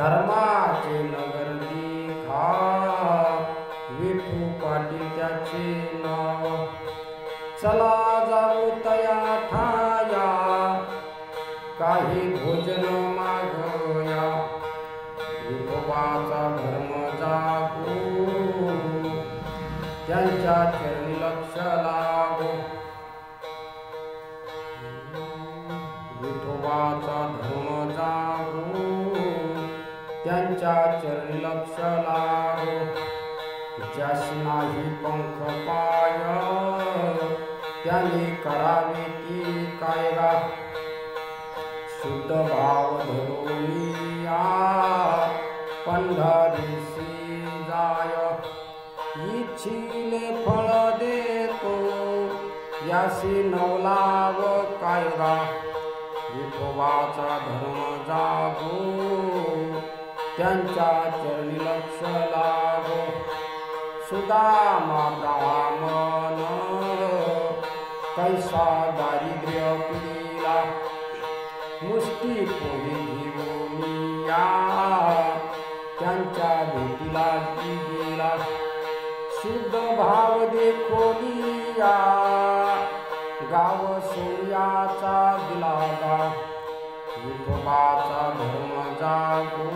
धर्माचे नगर दिखा विठू पाटील त्याचे नाव। चला जाऊ तया ठाया काही भोजन मागया विठोबाचा धर्म जागो त्यांच्या चरणी लक्ष लागो। विठोबाचा धर्म जागो त्यांच्या चरणी लक्ष लागो। ज्यासी नाही पंख पाय त्याने करावे ती कायदा। शुद्ध भाव धरुनिया पंढरीसी जाय इच्छिले फळ देतो यासी नवलाव कायदा। विठोबाचा धर्म जागो त्यांच्या चरणी लक्ष लागो। सुदामा ब्राह्मण कैसा दारिद्र्य पिला मुष्टी पोळी घेऊन या त्यांच्या भेटीला गेला। शुद्ध भाव देखोनिया गाव सोयाचा दिला गा। विठोबाचा धर्म जागो